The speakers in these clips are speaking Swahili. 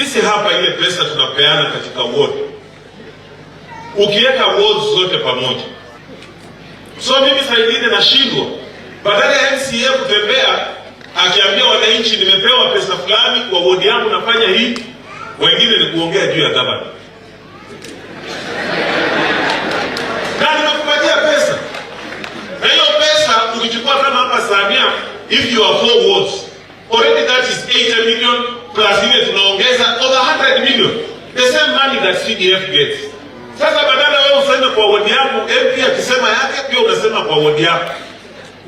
Sisi hapa ile pesa tunapeana katika ward, ukiweka wards zote pamoja, so mimi saa ingine nashindwa, badala ya MCA kutembea akiambia wananchi nimepewa pesa fulani kwa ward yangu nafanya hii, wengine ni kuongea juu ya gavana. Na nimekupatia pesa, na hiyo pesa ukichukua kama hapa Samia, if you are 4 wards, already that is 80 million plus ile tunaongeza over 100 million, the same money that CDF gets. Sasa badala wewe useme kwa ward yako, MP akisema yake pia unasema kwa ward yako,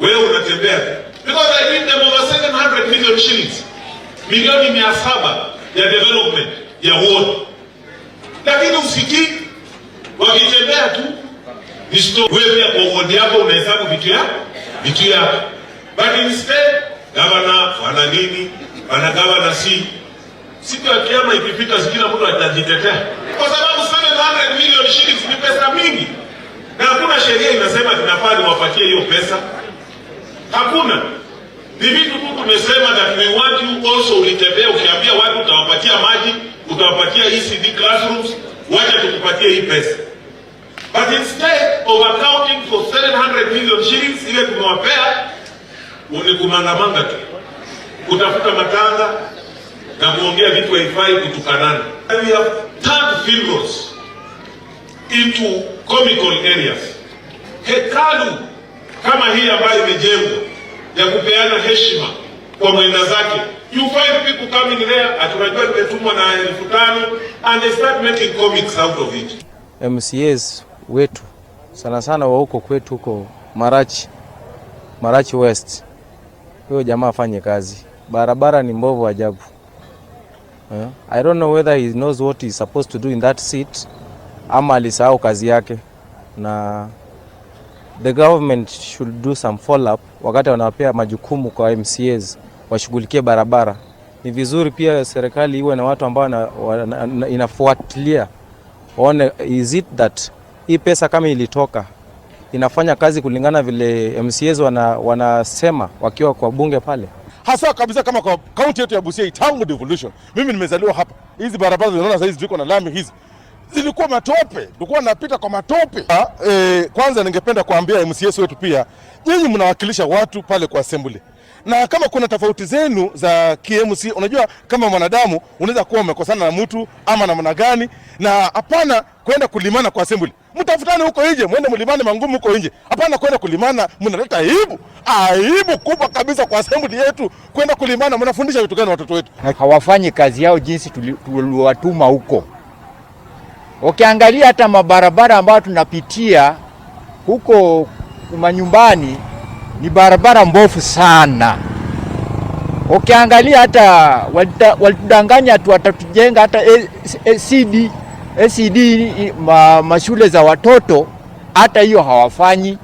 wewe unatembea. Because I give them over 700 million shillings, milioni 700 ya development ya ward, lakini usikii wakitembea tu. Wewe pia kwa ward yako unahesabu vitu yako. But instead gavana wana nini, wana gavana siku ya kiyama ikifika kila mtu atajitetea, kwa sababu 700 million shillings ni pesa mingi, na hakuna sheria inasema tunafaa niwapatie hiyo pesa. Hakuna. Ni vitu tu tumesema that we want you also ulitembea ukiambia watu utawapatia maji, utawapatia ECD classrooms, wacha tukupatie hii pesa. But instead of accounting for 700 million shillings ile tumewapea, ni kumangamanga tu, kutafuta matanga na kuongea vitu haifai, kutukanana. We have turned field roads into comical areas. Hekalu kama hii ambayo imejengwa ya kupeana heshima kwa mwenda zake, you find people coming there atunajua tumetumwa na 5,000 and they start making comics out of it. MCAs wetu sana sana wa huko kwetu huko Marachi West, huyo jamaa afanye kazi. Barabara ni mbovu ajabu. I don't know whether he knows what he's supposed to do in that seat ama alisahau kazi yake, na the government should do some follow up wakati wanawapea majukumu kwa MCAs washughulikie barabara. Ni vizuri pia serikali iwe na watu ambao inafuatilia waone is it that hii pesa kama ilitoka inafanya kazi kulingana vile MCAs wanasema wakiwa kwa bunge pale. Hasa kabisa kama kwa kaunti yetu ya Busia tangu devolution. Mimi nimezaliwa hapa. Hizi barabara unaona sasa hizi ziko na lami hizi, zilikuwa matope, tulikuwa napita kwa matope. Kwanza ningependa kuambia MCAs wetu pia, nyinyi mnawakilisha watu pale kwa assembly. Na kama kuna tofauti zenu za KMC, unajua kama mwanadamu unaweza kuwa umekosana na mtu ama namna gani, na hapana kwenda kulimana kwa assembly. Mtafutane huko nje, mwende mlimane mangumu huko nje. Hapana kwenda kulimana, mnaleta aibu kubwa kabisa kwa assembly yetu kwenda kulimana. Mnafundisha vitu gani watoto wetu? Hawafanyi kazi yao jinsi tuliwatuma huko. Ukiangalia hata mabarabara ambayo tunapitia huko manyumbani ni barabara mbovu sana. Ukiangalia hata walidanganya tu watatujenga hata SCD mashule za watoto, hata hiyo hawafanyi.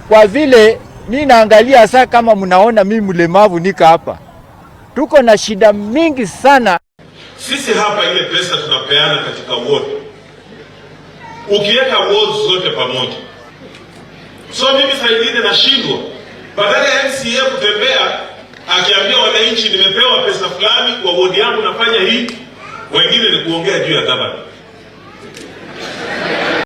Kwa vile mimi naangalia sasa, kama mnaona mimi mlemavu nika hapa, tuko na shida mingi sana. Sisi hapa ile pesa tunapeana katika ward, ukiweka wards zote pamoja, so mimi saa ingine nashindwa, badala ya MCA kutembea akiambia wananchi nimepewa pesa fulani kwa ward yangu nafanya hii, wengine ni kuongea juu ya gavana.